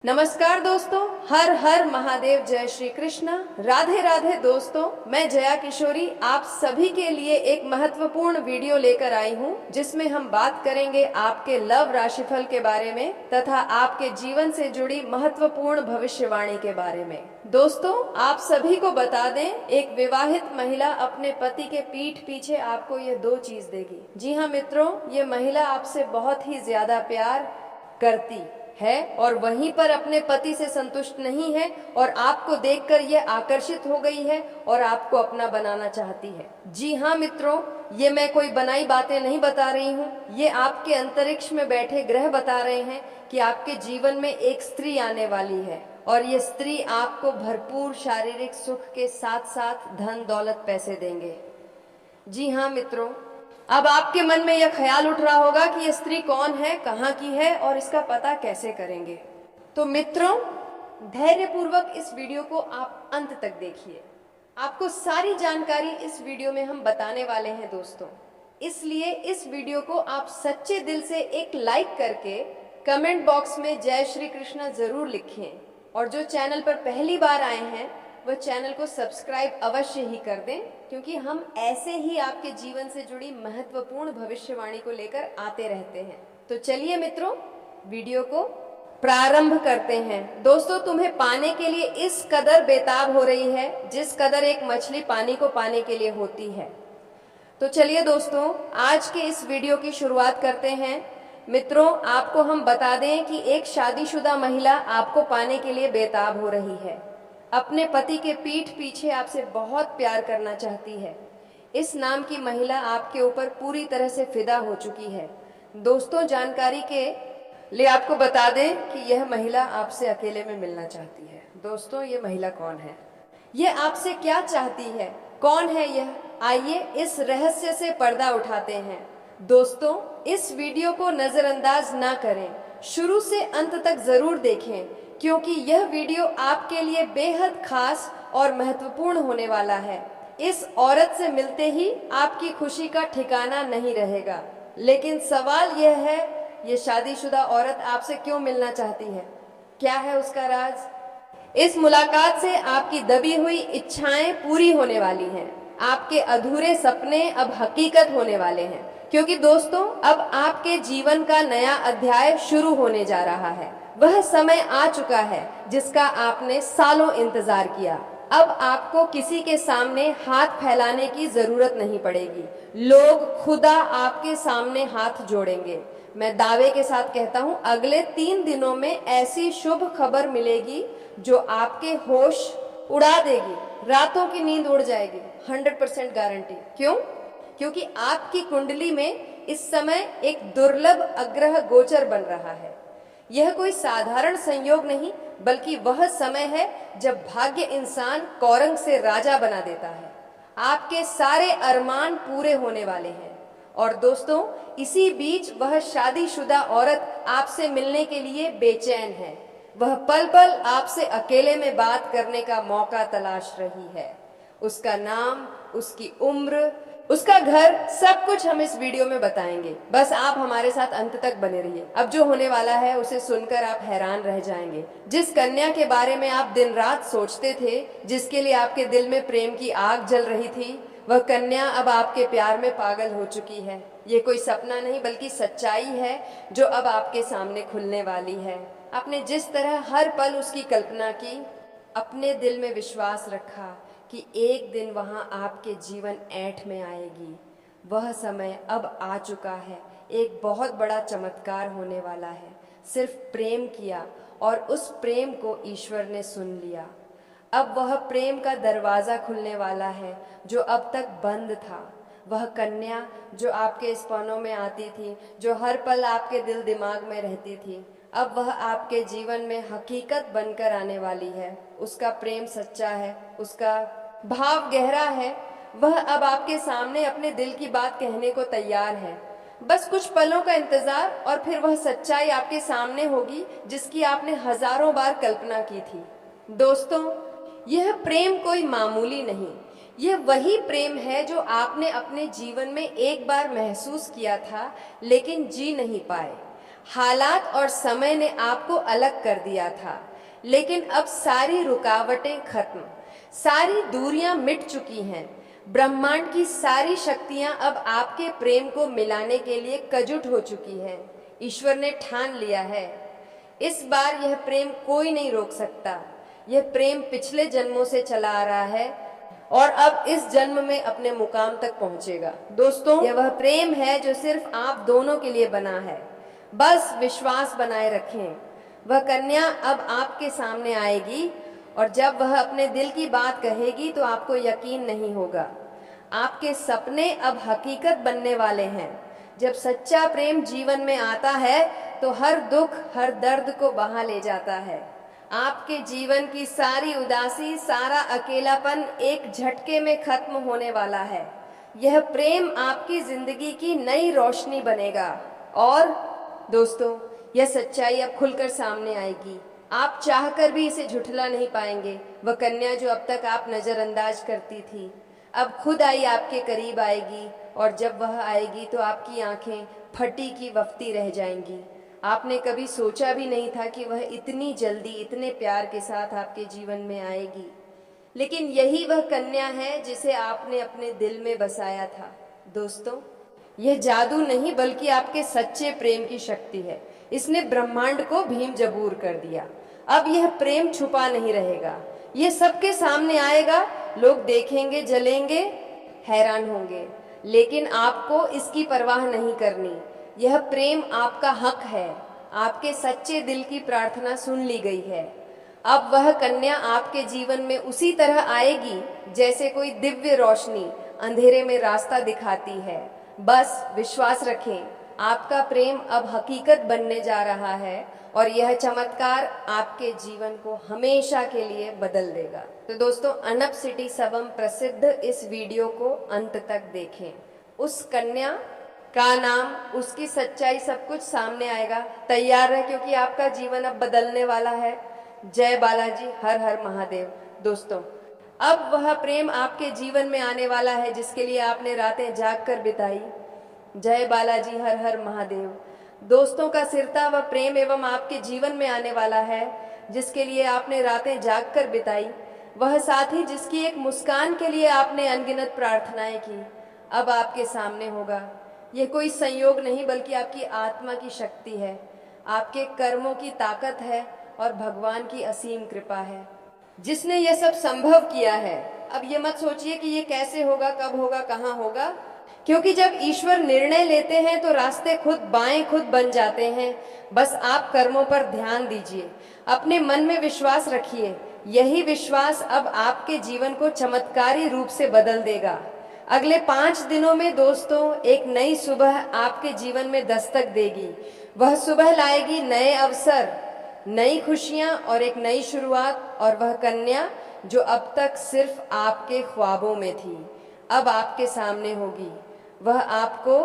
नमस्कार दोस्तों, हर हर महादेव, जय श्री कृष्ण, राधे राधे। दोस्तों, मैं जया किशोरी आप सभी के लिए एक महत्वपूर्ण वीडियो लेकर आई हूं, जिसमें हम बात करेंगे आपके लव राशिफल के बारे में तथा आपके जीवन से जुड़ी महत्वपूर्ण भविष्यवाणी के बारे में। दोस्तों, आप सभी को बता दें, एक विवाहित महिला अपने पति के पीठ पीछे आपको ये दो चीज देगी। जी हाँ मित्रों, ये महिला आपसे बहुत ही ज्यादा प्यार करती है और वहीं पर अपने पति से संतुष्ट नहीं है और आपको देखकर ये आकर्षित हो गई है और आपको अपना बनाना चाहती है। जी हाँ मित्रों, ये मैं कोई बनाई बातें नहीं बता रही हूँ, ये आपके अंतरिक्ष में बैठे ग्रह बता रहे हैं कि आपके जीवन में एक स्त्री आने वाली है और ये स्त्री आपको भरपूर शारीरिक सुख के साथ साथ धन दौलत पैसे देंगे। जी हाँ मित्रों, अब आपके मन में यह ख्याल उठ रहा होगा कि यह स्त्री कौन है, कहाँ की है और इसका पता कैसे करेंगे। तो मित्रों, धैर्यपूर्वक इस वीडियो को आप अंत तक देखिए। आपको सारी जानकारी इस वीडियो में हम बताने वाले हैं दोस्तों, इसलिए इस वीडियो को आप सच्चे दिल से एक लाइक करके कमेंट बॉक्स में जय श्री कृष्ण जरूर लिखें और जो चैनल पर पहली बार आए हैं वह चैनल को सब्सक्राइब अवश्य ही कर दें, क्योंकि हम ऐसे ही आपके जीवन से जुड़ी महत्वपूर्ण भविष्यवाणी को लेकर आते रहते हैं। तो चलिए मित्रों, वीडियो को प्रारंभ करते हैं। दोस्तों, तुम्हें पाने के लिए इस कदर बेताब हो रही है जिस कदर एक मछली पानी को पाने के लिए होती है। तो चलिए दोस्तों, आज के इस वीडियो की शुरुआत करते हैं। मित्रों, आपको हम बता दें कि एक शादीशुदा महिला आपको पाने के लिए बेताब हो रही है, अपने पति के पीठ पीछे आपसे बहुत प्यार करना चाहती है। इस नाम की महिला आपके ऊपर पूरी तरह से फिदा हो चुकी है। दोस्तों, जानकारी के लिए आपको बता दें कि यह महिला आपसे अकेले में मिलना चाहती है। दोस्तों, ये महिला कौन है, ये आपसे क्या चाहती है, कौन है यह, आइए इस रहस्य से पर्दा उठाते हैं। दोस्तों, इस वीडियो को नजरअंदाज ना करें, शुरू से अंत तक जरूर देखें, क्योंकि यह वीडियो आपके लिए बेहद खास और महत्वपूर्ण होने वाला है। इस औरत से मिलते ही आपकी खुशी का ठिकाना नहीं रहेगा। लेकिन सवाल यह है, ये शादीशुदा औरत आपसे क्यों मिलना चाहती है, क्या है उसका राज? इस मुलाकात से आपकी दबी हुई इच्छाएं पूरी होने वाली हैं, आपके अधूरे सपने अब हकीकत होने वाले हैं, क्योंकि दोस्तों, अब आपके जीवन का नया अध्याय शुरू होने जा रहा है। वह समय आ चुका है जिसका आपने सालों इंतजार किया। अब आपको किसी के सामने हाथ फैलाने की जरूरत नहीं पड़ेगी, लोग खुदा आपके सामने हाथ जोड़ेंगे। मैं दावे के साथ कहता हूं, अगले 3 दिनों में ऐसी शुभ खबर मिलेगी जो आपके होश उड़ा देगी, रातों की नींद उड़ जाएगी। 100% गारंटी। क्यों? क्योंकि आपकी कुंडली में इस समय एक दुर्लभ अग्रह गोचर बन रहा है। यह कोई साधारण संयोग नहीं, बल्कि वह समय है जब भाग्य इंसान कौरंग से राजा बना देता है। आपके सारे अरमान पूरे होने वाले हैं। और दोस्तों, इसी बीच वह शादीशुदा औरत आपसे मिलने के लिए बेचैन है। वह पल पल आपसे अकेले में बात करने का मौका तलाश रही है। उसका नाम, उसकी उम्र, उसका घर, सब कुछ हम इस वीडियो में बताएंगे। बस आप हमारे साथ अंत तक बने रहिए। अब जो होने वाला है उसे सुनकर आप हैरान रह जाएंगे। जिस कन्या के बारे में आप दिन रात सोचते थे, जिसके लिए आपके दिल में प्रेम की आग जल रही थी, वह कन्या अब आपके प्यार में पागल हो चुकी है। ये कोई सपना नहीं, बल्कि सच्चाई है जो अब आपके सामने खुलने वाली है। आपने जिस तरह हर पल उसकी कल्पना की, अपने दिल में विश्वास रखा कि एक दिन वहाँ आपके जीवन ऐंठ में आएगी, वह समय अब आ चुका है। एक बहुत बड़ा चमत्कार होने वाला है। सिर्फ प्रेम किया और उस प्रेम को ईश्वर ने सुन लिया। अब वह प्रेम का दरवाज़ा खुलने वाला है जो अब तक बंद था। वह कन्या जो आपके स्पनों में आती थी, जो हर पल आपके दिल दिमाग में रहती थी, अब वह आपके जीवन में हकीकत बनकर आने वाली है। उसका प्रेम सच्चा है, उसका भाव गहरा है। वह अब आपके सामने अपने दिल की बात कहने को तैयार है। बस कुछ पलों का इंतजार और फिर वह सच्चाई आपके सामने होगी जिसकी आपने हजारों बार कल्पना की थी। दोस्तों, यह प्रेम कोई मामूली नहीं, यह वही प्रेम है जो आपने अपने जीवन में एक बार महसूस किया था लेकिन जी नहीं पाए। हालात और समय ने आपको अलग कर दिया था, लेकिन अब सारी रुकावटें खत्म, सारी दूरियां मिट चुकी हैं। ब्रह्मांड की सारी शक्तियां अब आपके प्रेम को मिलाने के लिए एकजुट हो चुकी हैं। ईश्वर ने ठान लिया है, इस बार यह प्रेम कोई नहीं रोक सकता। यह प्रेम पिछले जन्मों से चला आ रहा है और अब इस जन्म में अपने मुकाम तक पहुंचेगा। दोस्तों, यह वह प्रेम है जो सिर्फ आप दोनों के लिए बना है। बस विश्वास बनाए रखें। वह कन्या अब आपके सामने आएगी और जब वह अपने दिल की बात कहेगी तो आपको यकीन नहीं होगा। आपके सपने अब हकीकत बनने वाले हैं। जब सच्चा प्रेम जीवन में आता है तो हर दुख, हर दर्द को बहा ले जाता है। आपके जीवन की सारी उदासी, सारा अकेलापन एक झटके में खत्म होने वाला है। यह प्रेम आपकी जिंदगी की नई रोशनी बनेगा। और दोस्तों, यह सच्चाई अब खुलकर सामने आएगी। आप चाहकर भी इसे झुठला नहीं पाएंगे। वह कन्या जो अब तक आप नजरअंदाज करती थी, अब खुद आई आपके करीब आएगी और जब वह आएगी तो आपकी आंखें फटी की वफ्ती रह जाएंगी। आपने कभी सोचा भी नहीं था कि वह इतनी जल्दी, इतने प्यार के साथ आपके जीवन में आएगी, लेकिन यही वह कन्या है जिसे आपने अपने दिल में बसाया था। दोस्तों, यह जादू नहीं बल्कि आपके सच्चे प्रेम की शक्ति है। इसने ब्रह्मांड को भीम जबूर कर दिया। अब यह प्रेम छुपा नहीं रहेगा, यह सबके सामने आएगा। लोग देखेंगे, जलेंगे, हैरान होंगे, लेकिन आपको इसकी परवाह नहीं करनी। यह प्रेम आपका हक है। आपके सच्चे दिल की प्रार्थना सुन ली गई है। अब वह कन्या आपके जीवन में उसी तरह आएगी जैसे कोई दिव्य रोशनी अंधेरे में रास्ता दिखाती है। बस विश्वास रखें, आपका प्रेम अब हकीकत बनने जा रहा है और यह चमत्कार आपके जीवन को हमेशा के लिए बदल देगा। तो दोस्तों, अनब सिटी सबम प्रसिद्ध इस वीडियो को अंत तक देखें। उस कन्या का नाम, उसकी सच्चाई, सब कुछ सामने आएगा। तैयार है, क्योंकि आपका जीवन अब बदलने वाला है। जय बालाजी, हर हर महादेव। दोस्तों, अब वह प्रेम आपके जीवन में आने वाला है जिसके लिए आपने रातें जाग कर बिताई। जय बालाजी, हर हर महादेव। दोस्तों का सिरता वह प्रेम एवं आपके जीवन में आने वाला है जिसके लिए आपने रातें जाग कर बिताई। वह साथी जिसकी एक मुस्कान के लिए आपने अनगिनत प्रार्थनाएं की, अब आपके सामने होगा। यह कोई संयोग नहीं बल्कि आपकी आत्मा की शक्ति है, आपके कर्मों की ताकत है और भगवान की असीम कृपा है जिसने यह सब संभव किया है। अब ये मत सोचिए कि ये कैसे होगा, कब होगा, कहाँ होगा, क्योंकि जब ईश्वर निर्णय लेते हैं तो रास्ते खुद बाएं खुद बन जाते हैं। बस आप कर्मों पर ध्यान दीजिए, अपने मन में विश्वास रखिए। यही विश्वास अब आपके जीवन को चमत्कारी रूप से बदल देगा। अगले 5 दिनों में दोस्तों, एक नई सुबह आपके जीवन में दस्तक देगी। वह सुबह लाएगी नए अवसर, नई खुशियां और एक नई शुरुआत। और वह कन्या जो अब तक सिर्फ आपके ख्वाबों में थी, अब आपके सामने होगी। वह आपको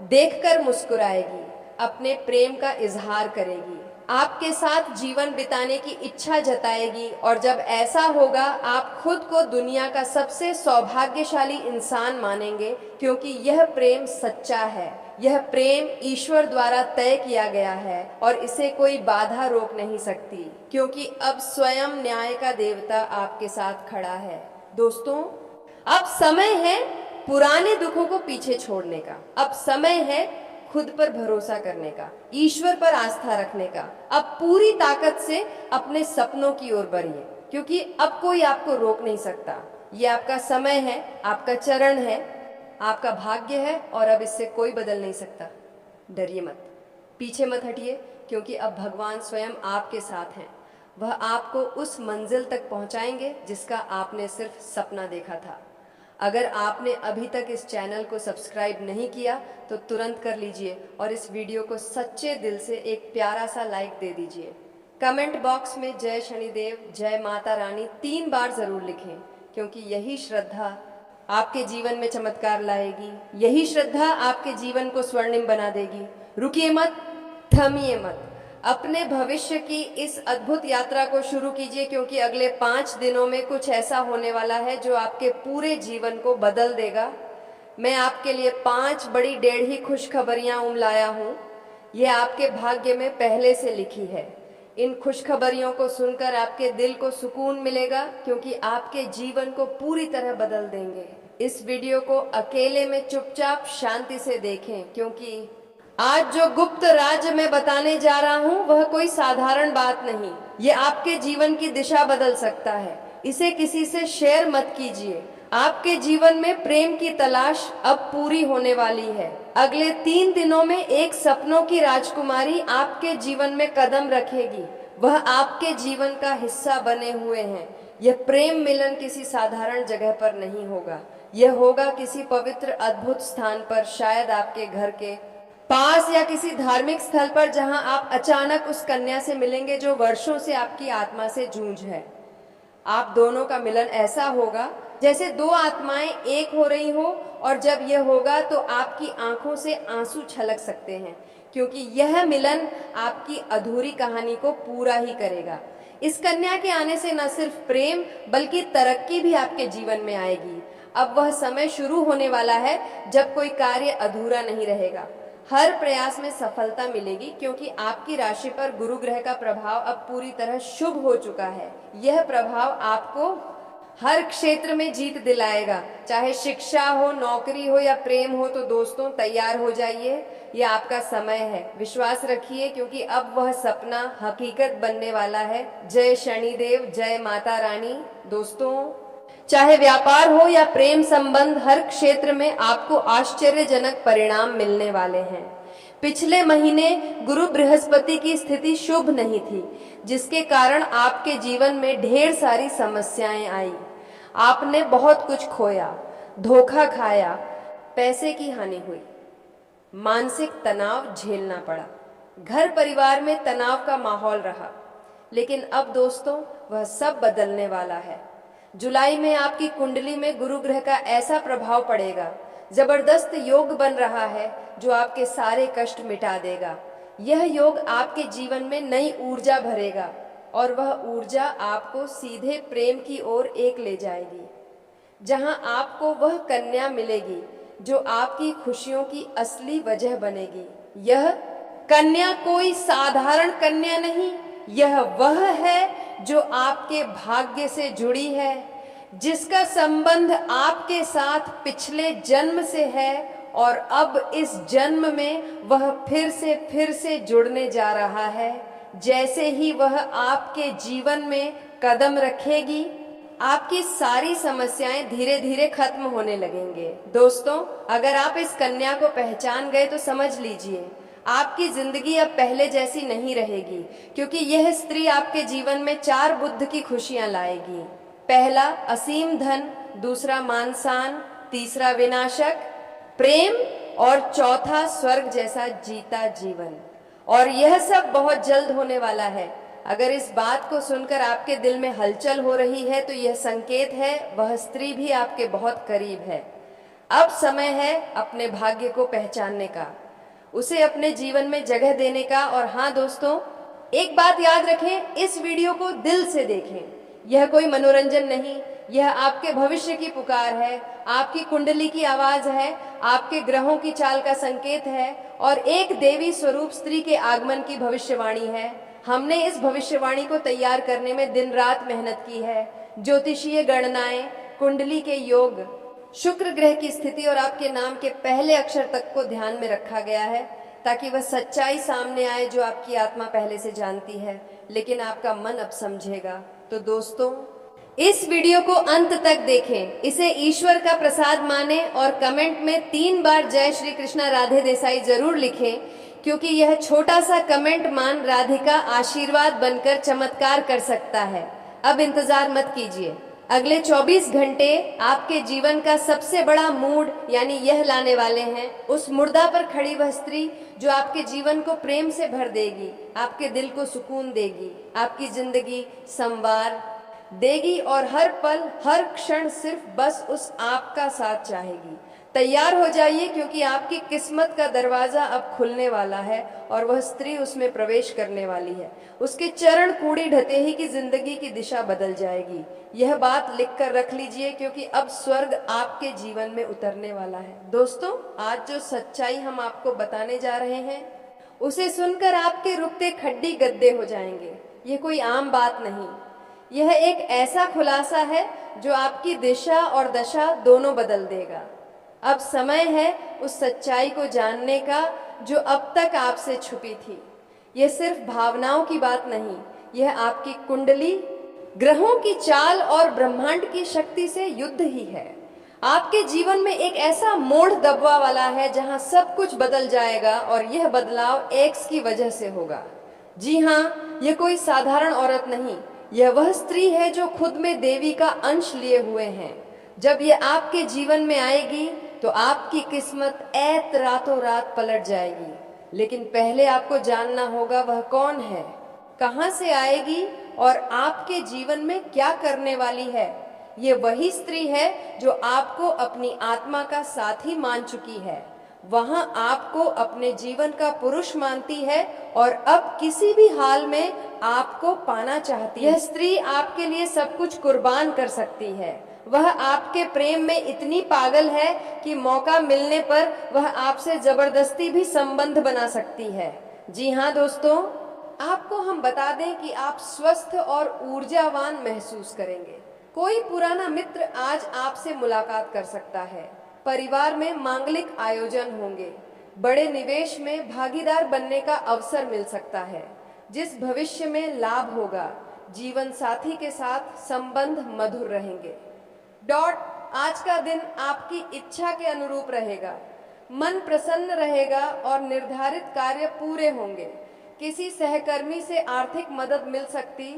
देखकर मुस्कुराएगी, अपने प्रेम का इजहार करेगी, आपके साथ जीवन बिताने की इच्छा जताएगी। और जब ऐसा होगा, आप खुद को दुनिया का सबसे सौभाग्यशाली इंसान मानेंगे, क्योंकि यह प्रेम सच्चा है। यह प्रेम ईश्वर द्वारा तय किया गया है और इसे कोई बाधा रोक नहीं सकती, क्योंकि अब स्वयं न्याय का देवता आपके साथ खड़ा है। दोस्तों, अब समय है पुराने दुखों को पीछे छोड़ने का। अब समय है खुद पर भरोसा करने का, ईश्वर पर आस्था रखने का। अब पूरी ताकत से अपने सपनों की ओर बढ़िए, क्योंकि अब कोई आपको रोक नहीं सकता। ये आपका समय है, आपका चरण है, आपका भाग्य है और अब इससे कोई बदल नहीं सकता। डरिए मत, पीछे मत हटिए, क्योंकि अब भगवान स्वयं आपके साथ हैं। वह आपको उस मंजिल तक पहुंचाएंगे जिसका आपने सिर्फ सपना देखा था। अगर आपने अभी तक इस चैनल को सब्सक्राइब नहीं किया तो तुरंत कर लीजिए और इस वीडियो को सच्चे दिल से एक प्यारा सा लाइक दे दीजिए। कमेंट बॉक्स में जय शनिदेव, जय माता रानी 3 बार जरूर लिखें, क्योंकि यही श्रद्धा आपके जीवन में चमत्कार लाएगी। यही श्रद्धा आपके जीवन को स्वर्णिम बना देगी। रुकिए मत, थमिए मत, अपने भविष्य की इस अद्भुत यात्रा को शुरू कीजिए, क्योंकि अगले 5 दिनों में कुछ ऐसा होने वाला है जो आपके पूरे जीवन को बदल देगा। मैं आपके लिए 5 बड़ी 1.5 खुशखबरियां लाया हूँ। ये आपके भाग्य में पहले से लिखी है। इन खुशखबरियों को सुनकर आपके दिल को सुकून मिलेगा, क्योंकि आपके जीवन को पूरी तरह बदल देंगे। इस वीडियो को अकेले में चुपचाप शांति से देखें, क्योंकि आज जो गुप्त राज मैं बताने जा रहा हूं वह कोई साधारण बात नहीं। ये आपके जीवन की दिशा बदल सकता है। इसे किसी से शेयर मत कीजिए। आपके जीवन में प्रेम की तलाश अब पूरी होने वाली है। अगले 3 दिनों में एक सपनों की राजकुमारी आपके जीवन में कदम रखेगी। वह आपके जीवन का हिस्सा बने हुए हैं। यह प्रेम मिलन किसी साधारण जगह पर नहीं होगा। यह होगा किसी पवित्र अद्भुत स्थान पर, शायद आपके घर के पास या किसी धार्मिक स्थल पर, जहां आप अचानक उस कन्या से मिलेंगे जो वर्षों से आपकी आत्मा से जूझ है। आप दोनों का मिलन ऐसा होगा जैसे 2 आत्माएं एक हो रही हो, और जब यह होगा तो आपकी आंखों से आंसू छलक सकते हैं, क्योंकि यह मिलन आपकी अधूरी कहानी को पूरा ही करेगा। इस कन्या के आने से न सिर्फ प्रेम बल्कि तरक्की भी आपके जीवन में आएगी। अब वह समय शुरू होने वाला है जब कोई कार्य अधूरा नहीं रहेगा। हर प्रयास में सफलता मिलेगी, क्योंकि आपकी राशि पर गुरु ग्रह का प्रभाव अब पूरी तरह शुभ हो चुका है। यह प्रभाव आपको हर क्षेत्र में जीत दिलाएगा, चाहे शिक्षा हो, नौकरी हो या प्रेम हो। तो दोस्तों, तैयार हो जाइए, यह आपका समय है। विश्वास रखिए, क्योंकि अब वह सपना हकीकत बनने वाला है। जय शनिदेव, जय माता रानी। दोस्तों, चाहे व्यापार हो या प्रेम संबंध, हर क्षेत्र में आपको आश्चर्यजनक परिणाम मिलने वाले हैं। पिछले महीने गुरु बृहस्पति की स्थिति शुभ नहीं थी, जिसके कारण आपके जीवन में ढेर सारी समस्याएं आई। आपने बहुत कुछ खोया, धोखा खाया, पैसे की हानि हुई, मानसिक तनाव झेलना पड़ा, घर परिवार में तनाव का माहौल रहा। लेकिन अब दोस्तों, वह सब बदलने वाला है। जुलाई में आपकी कुंडली में गुरु ग्रह का ऐसा प्रभाव पड़ेगा, जबरदस्त योग बन रहा है जो आपके सारे कष्ट मिटा देगा। यह योग आपके जीवन में नई ऊर्जा भरेगा, और वह ऊर्जा आपको सीधे प्रेम की ओर एक ले जाएगी, जहां आपको वह कन्या मिलेगी जो आपकी खुशियों की असली वजह बनेगी। यह कन्या कोई साधारण कन्या नहीं, यह वह है जो आपके भाग्य से जुड़ी है, जिसका संबंध आपके साथ पिछले जन्म से है, और अब इस जन्म में वह फिर से जुड़ने जा रहा है। जैसे ही वह आपके जीवन में कदम रखेगी, आपकी सारी समस्याएं धीरे धीरे खत्म होने लगेंगे। दोस्तों, अगर आप इस कन्या को पहचान गए तो समझ लीजिए, आपकी जिंदगी अब पहले जैसी नहीं रहेगी, क्योंकि यह स्त्री आपके जीवन में 4 बुद्ध की खुशियां लाएगी। पहला असीम धन, दूसरा मान सम्मान, तीसरा विनाशक प्रेम, और चौथा स्वर्ग जैसा जीता जीवन। और यह सब बहुत जल्द होने वाला है। अगर इस बात को सुनकर आपके दिल में हलचल हो रही है तो यह संकेत है वह स्त्री भी आपके बहुत करीब है। अब समय है अपने भाग्य को पहचानने का, उसे अपने जीवन में जगह देने का। और हाँ दोस्तों, एक बात याद रखें, इस वीडियो को दिल से देखें। यह कोई मनोरंजन नहीं, यह आपके भविष्य की पुकार है, आपकी कुंडली की आवाज है, आपके ग्रहों की चाल का संकेत है, और एक देवी स्वरूप स्त्री के आगमन की भविष्यवाणी है। हमने इस भविष्यवाणी को तैयार करने में दिन रात मेहनत की है। ज्योतिषीय गणनाएं, कुंडली के योग, शुक्र ग्रह की स्थिति और आपके नाम के पहले अक्षर तक को ध्यान में रखा गया है, ताकि वह सच्चाई सामने आए जो आपकी आत्मा पहले से जानती है, लेकिन आपका मन अब समझेगा। तो दोस्तों, इस वीडियो को अंत तक देखें, इसे ईश्वर का प्रसाद माने, और कमेंट में 3 बार जय श्री कृष्णा राधे देसाई जरूर लिखें, क्योंकि यह छोटा सा कमेंट मान राधिका आशीर्वाद बनकर चमत्कार कर सकता है। अब इंतजार मत कीजिए, अगले 24 घंटे आपके जीवन का सबसे बड़ा मूड यानी यह लाने वाले हैं। उस मुर्दा पर खड़ी वह स्त्री जो आपके जीवन को प्रेम से भर देगी, आपके दिल को सुकून देगी, आपकी जिंदगी संवार देगी, और हर पल हर क्षण सिर्फ बस उस आपका साथ चाहेगी। तैयार हो जाइए, क्योंकि आपकी किस्मत का दरवाजा अब खुलने वाला है, और वह स्त्री उसमें प्रवेश करने वाली है। उसके चरण कूड़ी ढते ही की जिंदगी की दिशा बदल जाएगी। यह बात लिख कर रख लीजिए, क्योंकि अब स्वर्ग आपके जीवन में उतरने वाला है। दोस्तों, आज जो सच्चाई हम आपको बताने जा रहे हैं उसे सुनकर आपके रुकते खड्डी गद्दे हो जाएंगे। ये कोई आम बात नहीं, यह एक ऐसा खुलासा है जो आपकी दिशा और दशा दोनों बदल देगा। अब समय है उस सच्चाई को जानने का जो अब तक आपसे छुपी थी। यह सिर्फ भावनाओं की बात नहीं, यह आपकी कुंडली, ग्रहों की चाल और ब्रह्मांड की शक्ति से युद्ध ही है। आपके जीवन में एक ऐसा मोड़ दबवा वाला है जहां सब कुछ बदल जाएगा और यह बदलाव एक्स की वजह से होगा। जी हाँ, यह कोई साधारण औरत नहीं, यह वह स्त्री है जो खुद में देवी का अंश लिए हुए हैं। जब यह आपके जीवन में आएगी तो आपकी किस्मत ऐत रातों रात पलट जाएगी। लेकिन पहले आपको जानना होगा वह कौन है, कहां से आएगी और आपके जीवन में क्या करने वाली है। ये वही स्त्री है जो आपको अपनी आत्मा का साथी मान चुकी है, वहां आपको अपने जीवन का पुरुष मानती है और अब किसी भी हाल में आपको पाना चाहती है। यह स्त्री आपके लिए सब कुछ कुर्बान कर सकती है। वह आपके प्रेम में इतनी पागल है कि मौका मिलने पर वह आपसे जबरदस्ती भी संबंध बना सकती है। जी हाँ दोस्तों, आपको हम बता दें कि आप स्वस्थ और ऊर्जावान महसूस करेंगे। कोई पुराना मित्र आज आपसे मुलाकात कर सकता है। परिवार में मांगलिक आयोजन होंगे। बड़े निवेश में भागीदार बनने का अवसर मिल सकता है, जिस भविष्य में लाभ होगा। जीवन साथी के साथ संबंध मधुर रहेंगे। आज का दिन आपकी इच्छा के अनुरूप रहेगा। मन प्रसन्न रहेगा और निर्धारित कार्य पूरे होंगे। किसी सहकर्मी से आर्थिक मदद मिल सकती